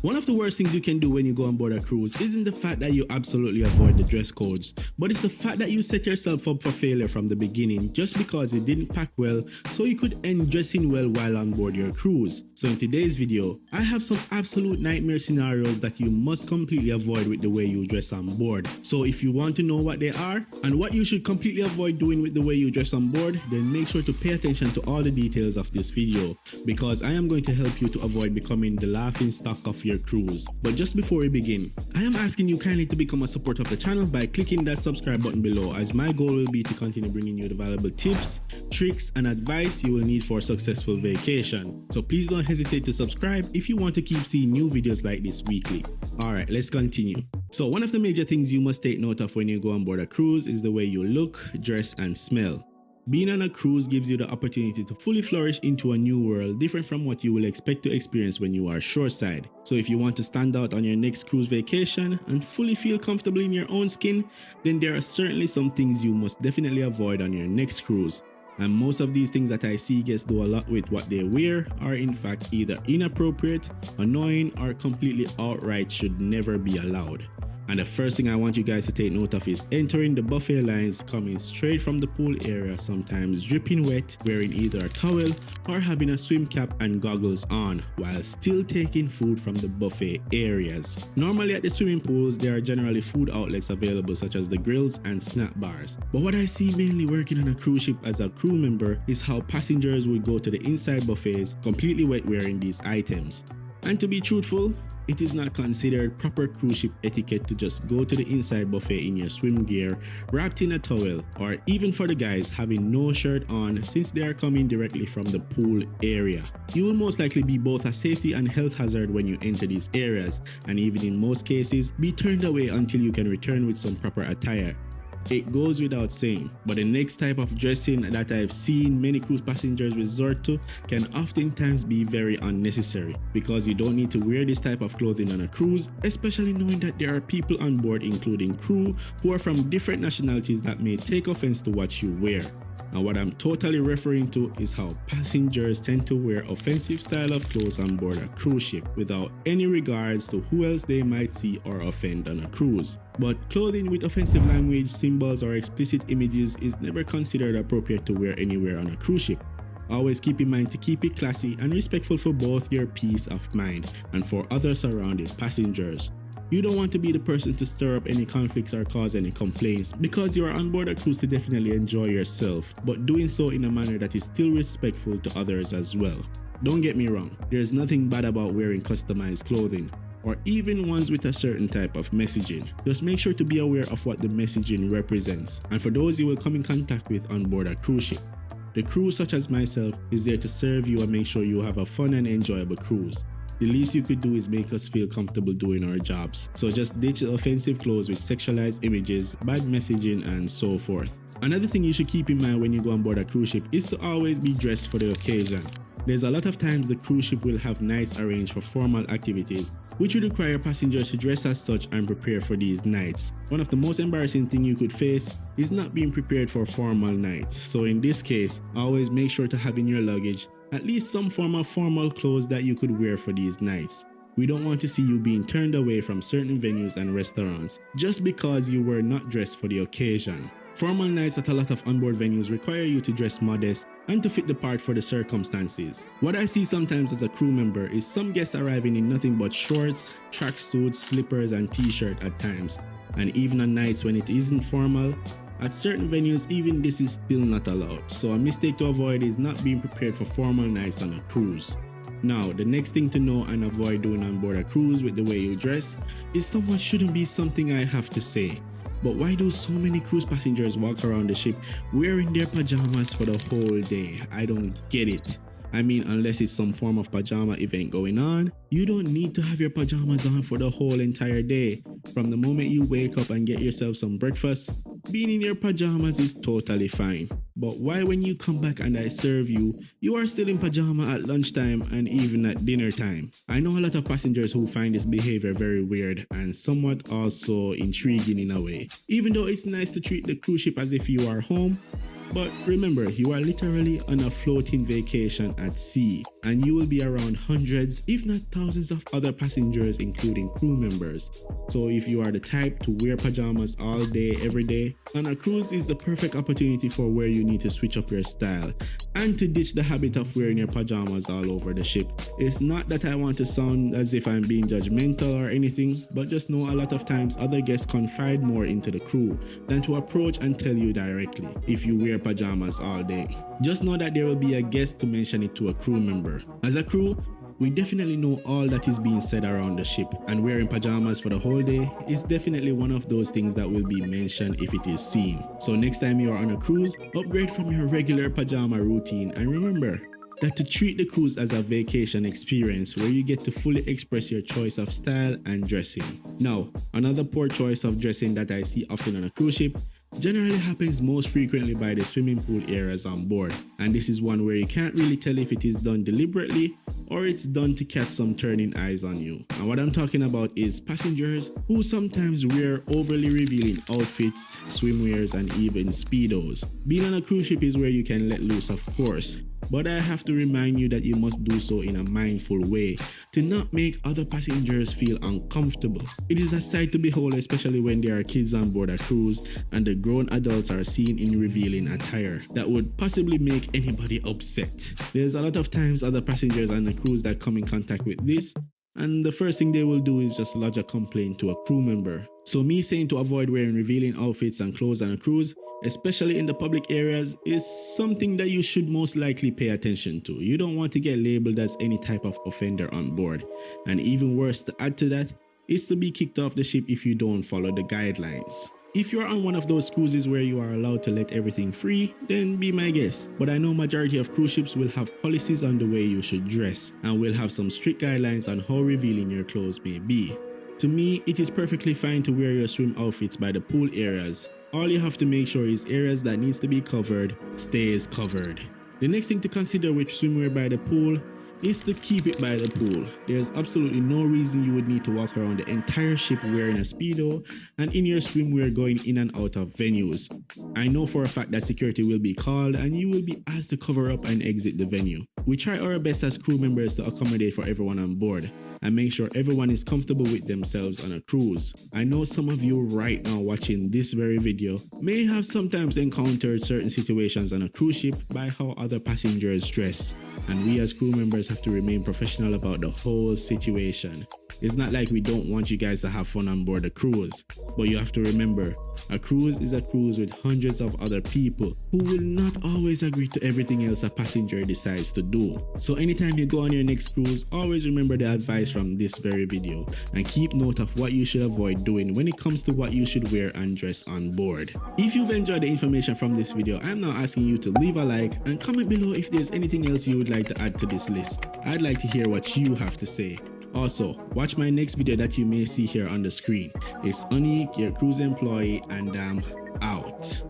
One of the worst things you can do when you go on board a cruise isn't the fact that you absolutely avoid the dress codes, but it's the fact that you set yourself up for failure from the beginning just because you didn't pack well so you could end dressing well while on board your cruise. So in today's video, I have some absolute nightmare scenarios that you must completely avoid with the way you dress on board. So if you want to know what they are and what you should completely avoid doing with the way you dress on board, then make sure to pay attention to all the details of this video, because I am going to help you to avoid becoming the laughing stock of your cruise. But just before we begin, I am asking you kindly to become a supporter of the channel by clicking that subscribe button below, as my goal will be to continue bringing you the valuable tips, tricks and advice you will need for a successful vacation. So please don't hesitate to subscribe if you want to keep seeing new videos like this weekly. Alright, let's continue. So one of the major things you must take note of when you go on board a cruise is the way you look, dress and smell. Being on a cruise gives you the opportunity to fully flourish into a new world different from what you will expect to experience when you are shoreside. So if you want to stand out on your next cruise vacation and fully feel comfortable in your own skin, then there are certainly some things you must definitely avoid on your next cruise. And most of these things that I see guests do a lot with what they wear are in fact either inappropriate, annoying, or completely outright should never be allowed. And the first thing I want you guys to take note of is entering the buffet lines coming straight from the pool area, sometimes dripping wet, wearing either a towel or having a swim cap and goggles on while still taking food from the buffet areas. Normally at the swimming pools, there are generally food outlets available such as the grills and snack bars. But what I see mainly working on a cruise ship as a crew member is how passengers would go to the inside buffets completely wet wearing these items. And to be truthful, it is not considered proper cruise ship etiquette to just go to the inside buffet in your swim gear, wrapped in a towel, or even for the guys having no shirt on since they are coming directly from the pool area. You will most likely be both a safety and health hazard when you enter these areas, and even in most cases, be turned away until you can return with some proper attire. It goes without saying, but the next type of dressing that I've seen many cruise passengers resort to can oftentimes be very unnecessary, because you don't need to wear this type of clothing on a cruise, especially knowing that there are people on board, including crew, who are from different nationalities that may take offense to what you wear. And what I'm totally referring to is how passengers tend to wear offensive style of clothes on board a cruise ship without any regards to who else they might see or offend on a cruise. But clothing with offensive language, symbols or explicit images is never considered appropriate to wear anywhere on a cruise ship. Always keep in mind to keep it classy and respectful for both your peace of mind and for other surrounding passengers. You don't want to be the person to stir up any conflicts or cause any complaints, because you are on board a cruise to definitely enjoy yourself, but doing so in a manner that is still respectful to others as well. Don't get me wrong, there's nothing bad about wearing customized clothing, or even ones with a certain type of messaging. Just make sure to be aware of what the messaging represents, and for those you will come in contact with on board a cruise ship. The crew, such as myself, is there to serve you and make sure you have a fun and enjoyable cruise. The least you could do is make us feel comfortable doing our jobs. So just ditch the offensive clothes with sexualized images, bad messaging and so forth. Another thing you should keep in mind when you go on board a cruise ship is to always be dressed for the occasion. There's a lot of times the cruise ship will have nights arranged for formal activities, which would require passengers to dress as such and prepare for these nights. One of the most embarrassing things you could face is not being prepared for formal nights. So in this case, always make sure to have in your luggage at least some form of formal clothes that you could wear for these nights. We don't want to see you being turned away from certain venues and restaurants just because you were not dressed for the occasion. Formal nights at a lot of onboard venues require you to dress modest and to fit the part for the circumstances. What I see sometimes as a crew member is some guests arriving in nothing but shorts, tracksuits, slippers and t-shirt at times. And even on nights when it isn't formal, at certain venues even this is still not allowed. So a mistake to avoid is not being prepared for formal nights on a cruise. Now, the next thing to know and avoid doing on board a cruise with the way you dress is somewhat shouldn't be something I have to say. But why do so many cruise passengers walk around the ship wearing their pajamas for the whole day? I don't get it. I mean, unless it's some form of pajama event going on, you don't need to have your pajamas on for the whole entire day. From the moment you wake up and get yourself some breakfast, being in your pajamas is totally fine. But why when you come back and I serve you, you are still in pajama at lunchtime and even at dinner time? I know a lot of passengers who find this behavior very weird and somewhat also intriguing in a way. Even though it's nice to treat the cruise ship as if you are home, But remember, you are literally on a floating vacation at sea, and you will be around hundreds, if not thousands of other passengers, including crew members. So if you are the type to wear pajamas all day, every day, on a cruise is the perfect opportunity for where you need to switch up your style and to ditch the habit of wearing your pajamas all over the ship. It's not that I want to sound as if I'm being judgmental or anything, but just know a lot of times other guests confide more into the crew than to approach and tell you directly if you wear pajamas all day. Just know that there will be a guest to mention it to a crew member. As a crew, we definitely know all that is being said around the ship, and wearing pajamas for the whole day is definitely one of those things that will be mentioned if it is seen. So next time you are on a cruise, upgrade from your regular pajama routine, and remember that to treat the cruise as a vacation experience where you get to fully express your choice of style and dressing. Now, another poor choice of dressing that I see often on a cruise ship generally happens most frequently by the swimming pool areas on board, and this is one where you can't really tell if it is done deliberately or it's done to catch some turning eyes on you. And what I'm talking about is passengers who sometimes wear overly revealing outfits, swimwears, and even speedos. Being on a cruise ship is where you can let loose, of course, but I have to remind you that you must do so in a mindful way to not make other passengers feel uncomfortable. It is a sight to behold, especially when there are kids on board a cruise and the grown adults are seen in revealing attire that would possibly make anybody upset. There's a lot of times other passengers on the cruise that come in contact with this, and the first thing they will do is just lodge a complaint to a crew member. So me saying to avoid wearing revealing outfits and clothes on a cruise, especially in the public areas, is something that you should most likely pay attention to. You don't want to get labeled as any type of offender on board. And even worse, to add to that, is to be kicked off the ship if you don't follow the guidelines. If you're on one of those cruises where you are allowed to let everything free, then be my guest. But I know majority of cruise ships will have policies on the way you should dress, and will have some strict guidelines on how revealing your clothes may be. To me, it is perfectly fine to wear your swim outfits by the pool areas. All you have to make sure is areas that needs to be covered stays covered. The next thing to consider with swimwear by the pool is to keep it by the pool. There's absolutely no reason you would need to walk around the entire ship wearing a speedo and in your swimwear going in and out of venues. I know for a fact that security will be called and you will be asked to cover up and exit the venue. We try our best as crew members to accommodate for everyone on board and make sure everyone is comfortable with themselves on a cruise. I know some of you right now watching this very video may have sometimes encountered certain situations on a cruise ship by how other passengers dress, and we as crew members have to remain professional about the whole situation. It's not like we don't want you guys to have fun on board a cruise, but you have to remember, a cruise is a cruise with hundreds of other people who will not always agree to everything else a passenger decides to do. So anytime you go on your next cruise, always remember the advice from this very video and keep note of what you should avoid doing when it comes to what you should wear and dress on board. If you've enjoyed the information from this video, I'm now asking you to leave a like and comment below if there's anything else you would like to add to this list. I'd like to hear what you have to say. Also, watch my next video that you may see here on the screen. It's Unique, your cruise employee, and I'm out.